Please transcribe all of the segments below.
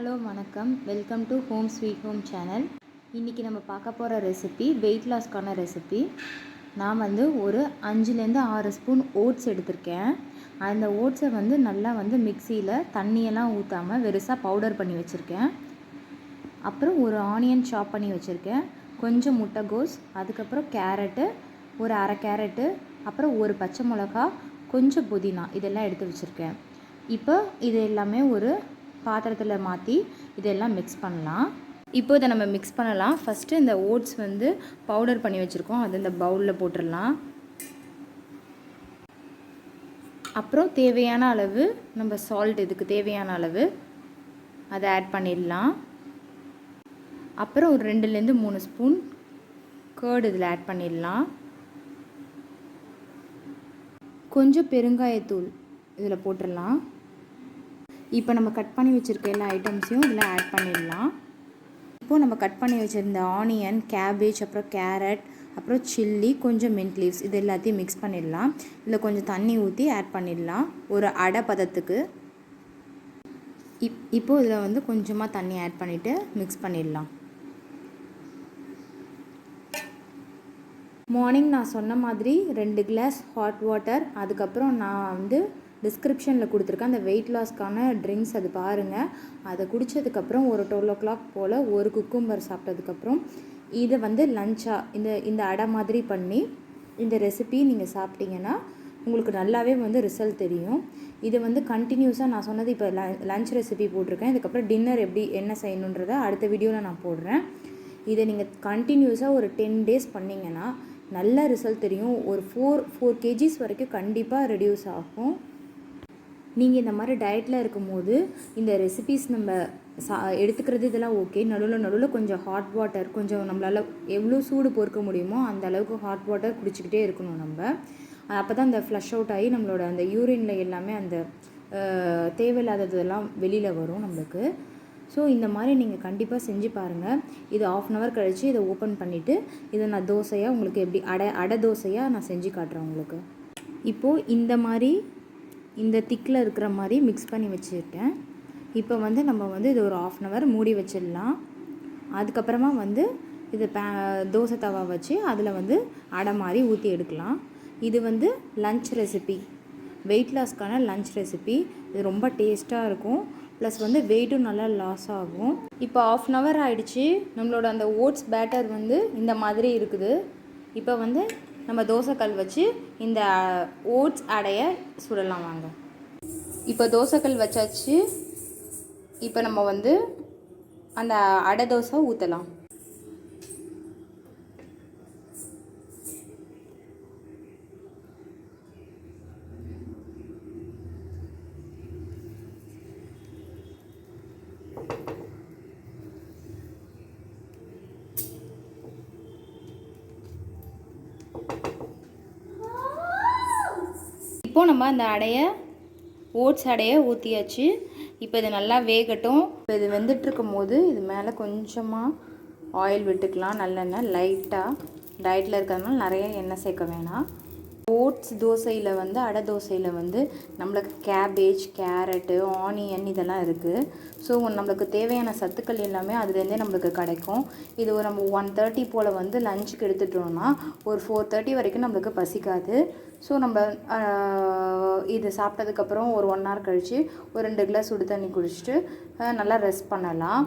Hello வணக்கம், welcome to home sweet home channel. இன்றைக்கி நம்ம பார்க்க போகிற ரெசிபி வெயிட் லாஸ்க்கான ரெசிபி. நான் ஒரு 5-6 ஸ்பூன் ஓட்ஸ் எடுத்திருக்கேன். அந்த ஓட்ஸை நல்லா மிக்சியில் தண்ணியெல்லாம் ஊற்றாமல் வெறுசாக பவுடர் பண்ணி வச்சுருக்கேன். அப்புறம் ஒரு ஆனியன் சாப் பண்ணி வச்சுருக்கேன், கொஞ்சம் முட்டைகோஸ், அதுக்கப்புறம் கேரட்டு, ஒரு அரை கேரட்டு, அப்புறம் ஒரு பச்சை மிளகா, கொஞ்சம் புதினா, இதெல்லாம் எடுத்து வச்சுருக்கேன். இப்போ இது எல்லாமே ஒரு பாத்திரத்தில் மாற்றி இதெல்லாம் மிக்ஸ் பண்ணலாம். இப்போ இதை நம்ம மிக்ஸ் பண்ணலாம். ஃபஸ்ட்டு இந்த ஓட்ஸ் பவுடர் பண்ணி வச்சுருக்கோம், அது இந்த பவுலில் போட்டுடலாம். அப்புறம் தேவையான அளவு நம்ம சால்ட், இதுக்கு தேவையான அளவு அதை ஆட் பண்ணிடலாம். அப்புறம் ஒரு 2-3 ஸ்பூன் கர்டு இதில் ஆட் பண்ணிடலாம். கொஞ்சம் பெருங்காயத்தூள் இதில் போட்டுடலாம். இப்போ நம்ம கட் பண்ணி வச்சுருக்க எல்லா ஐட்டம்ஸையும் இதில் ஆட் பண்ணிடலாம். இப்போது நம்ம கட் பண்ணி வச்சுருந்த ஆனியன், கேபேஜ், அப்புறம் கேரட், அப்புறம் சில்லி, கொஞ்சம் மின்ட் லீவ்ஸ், இது எல்லாத்தையும் மிக்ஸ் பண்ணிடலாம். இதில் கொஞ்சம் தண்ணி ஊற்றி ஆட் பண்ணிடலாம் ஒரு அடை பதத்துக்கு. இப்போது இதில் கொஞ்சமாக தண்ணி ஆட் பண்ணிவிட்டு மிக்ஸ் பண்ணிடலாம். மார்னிங் நான் சொன்ன மாதிரி 2 கிளாஸ் ஹாட் வாட்டர், அதுக்கப்புறம் நான் டிஸ்கிரிப்ஷனில் கொடுத்துருக்கேன் அந்த வெயிட் லாஸ்க்கான ட்ரிங்க்ஸ், அது பாருங்கள். அதை குடித்ததுக்கப்புறம் ஒரு 12 o'clock போல் ஒரு குக்கும்பர் சாப்பிட்டதுக்கப்புறம் இதை லஞ்சாக இந்த அடை மாதிரி பண்ணி இந்த ரெசிபி நீங்கள் சாப்பிட்டீங்கன்னா உங்களுக்கு நல்லாவே ரிசல்ட் தெரியும். இது கண்டினியூஸாக நான் சொன்னது இப்போ லஞ்ச் ரெசிபி போட்டிருக்கேன். இதுக்கப்புறம் டின்னர் என்ன செய்யணுன்றதை அடுத்த வீடியோவில் நான் போடுறேன். இதை நீங்கள் கண்டினியூஸாக ஒரு 10 days பண்ணிங்கன்னா நல்ல ரிசல்ட் தெரியும். ஒரு 4 kgs வரைக்கும் கண்டிப்பாக ரெடியூஸ் ஆகும். நீங்கள் இந்த மாதிரி டயட்டில் இருக்கும்போது இந்த ரெசிபீஸ் நம்ம எடுத்துக்கிறது இதெல்லாம் ஓகே. நடுவில் கொஞ்சம் ஹாட் வாட்டர், கொஞ்சம் நம்மளால் எவ்வளோ சூடு பொறுக்க முடியுமோ அந்த அளவுக்கு ஹாட் வாட்டர் குடிச்சிக்கிட்டே இருக்கணும் நம்ம. அப்போ தான் அந்த ஃப்ளஷ் அவுட் ஆகி நம்மளோட அந்த யூரினில் எல்லாமே அந்த தேவையில்லாததெல்லாம் வெளியில் வரும் நம்மளுக்கு. ஸோ இந்த மாதிரி நீங்கள் கண்டிப்பாக செஞ்சு பாருங்கள். இது 1/2 hour கழித்து இதை ஓப்பன் பண்ணிவிட்டு இதை நான் தோசையாக உங்களுக்கு எப்படி அடை தோசையாக நான் செஞ்சு காட்டுறேன் உங்களுக்கு. இப்போது இந்த மாதிரி இந்த திக்கில் இருக்கிற மாதிரி மிக்ஸ் பண்ணி வச்சுருக்கேன். இப்போ நம்ம இது ஒரு 1/2 hour மூடி வச்சிடலாம். அதுக்கப்புறமா இது தோசை தவா வச்சு அதில் அடை மாதிரி ஊற்றி எடுக்கலாம். இது லஞ்ச் ரெசிபி, வெயிட் லாஸ்க்கான லஞ்ச் ரெசிபி. இது ரொம்ப டேஸ்ட்டாக இருக்கும், ப்ளஸ் வெயிட்டும் நல்லா லாஸ் ஆகும். இப்போ 1/2 hour ஆகிடுச்சு. நம்மளோட அந்த ஓட்ஸ் பேட்டர் இந்த மாதிரி இருக்குது. இப்போ நம்ம தோசைக்கல் வச்சு இந்த ஓட்ஸ் அடையை சுடலாம் வாங்க. இப்போ தோசைக்கல் வச்சாச்சு. இப்போ நம்ம அந்த அடை தோசை ஊற்றலாம். இப்போது நம்ம அந்த ஓட்ஸ் அடையை ஊற்றியாச்சு. இப்போ இது நல்லா வேகட்டும். இப்போ இது வெந்துட்டுருக்கும் போது இது மேலே கொஞ்சமாக ஆயில் விட்டுக்கலாம், நல்லெண்ணெய் லைட்டாக. டயட்டில் இருக்கிறதுனால நிறைய எண்ணெய் சேர்க்க வேணாம். ஓட்ஸ் தோசையில் அடை தோசையில் நம்மளுக்கு கேபேஜ், கேரட்டு, ஆனியன் இதெல்லாம் இருக்குது. ஸோ நம்மளுக்கு தேவையான சத்துக்கள் எல்லாமே அதுலேருந்தே நம்மளுக்கு கிடைக்கும். இது நம்ம 1:30 போல் லஞ்சுக்கு எடுத்துட்டோம்னா ஒரு 4:30 வரைக்கும் நம்மளுக்கு பசிக்காது. ஸோ நம்ம இது சாப்பிட்டதுக்கப்புறம் ஒரு 1 hour கழித்து ஒரு 2 கிளாஸ் சுடு தண்ணி குடிச்சிட்டு நல்லா ரெஸ்ட் பண்ணலாம்.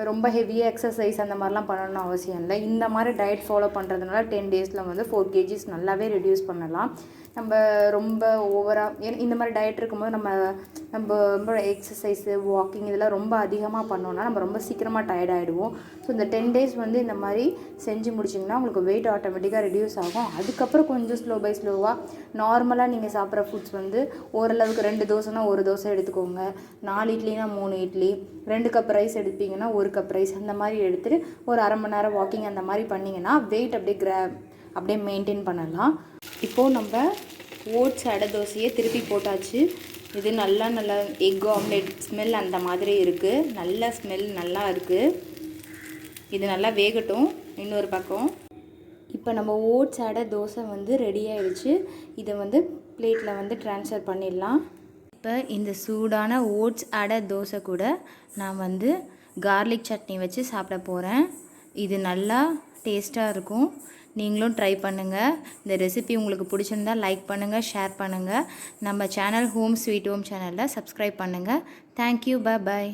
ரொம்ப ஹெவியாக எக்ஸசைஸ் அந்த மாதிரிலாம் பண்ணணும்னு அவசியம் இல்லை. இந்த மாதிரி டயட் ஃபாலோ பண்ணுறதுனால 10 daysல 4 kgs நல்லாவே ரெடியூஸ் பண்ணலாம். நம்ம ரொம்ப ஓவராக இந்த மாதிரி டயட் இருக்கும்போது நம்ம ரொம்ப எக்ஸசைஸு, வாக்கிங் இதெல்லாம் ரொம்ப அதிகமாக பண்ணோன்னா நம்ம ரொம்ப சீக்கிரமாக டயர்ட் ஆகிடுவோம். ஸோ இந்த 10 days இந்த மாதிரி செஞ்சு முடிச்சிங்கன்னா உங்களுக்கு வெயிட் ஆட்டோமேட்டிக்காக ரெடியூஸ் ஆகும். அதுக்கப்புறம் கொஞ்சம் ஸ்லோ பை ஸ்லோவாக நார்மலாக நீங்கள் சாப்பிட்ற ஃபுட்ஸ் ஓரளவுக்கு 2 தோசைனா 1 தோசை எடுத்துக்கோங்க, 4 இட்லினா 3 இட்லி, 2 கப் ரைஸ் எடுப்பீங்கன்னா 1 கப் ரைஸ், அந்த மாதிரி எடுத்துகிட்டு ஒரு அரை மணி நேரம் வாக்கிங் அந்த மாதிரி பண்ணிங்கன்னா வெயிட் அப்படியே மெயின்டைன் பண்ணலாம். இப்போது நம்ம ஓட்ஸ் அடை தோசையை திருப்பி போட்டாச்சு. இது நல்லா எக் ஆம்லேட் ஸ்மெல் அந்த மாதிரி இருக்குது. நல்ல ஸ்மெல் நல்லா இருக்குது. இது நல்லா வேகட்டும் இன்னொரு பக்கம். இப்போ நம்ம ஓட்ஸ் அடை தோசை ரெடி ஆகிடுச்சு. இதை பிளேட்டில் ட்ரான்ஸ்ஃபர் பண்ணிடலாம். இப்போ இந்த சூடான ஓட்ஸ் அடை தோசை கூட நான் வந்து கார்லிக் சட்னி வச்சு சாப்பிட போகிறேன். இது நல்லா டேஸ்ட்டாக இருக்கும். நீங்களும் ட்ரை பண்ணுங்கள். இந்த ரெசிபி உங்களுக்கு பிடிச்சிருந்தா லைக் பண்ணுங்கள், ஷேர் பண்ணுங்கள். நம்ம சேனல் ஹோம் ஸ்வீட் ஹோம் சேனலில் சப்ஸ்கிரைப் பண்ணுங்கள். தேங்க்யூ. பாய்.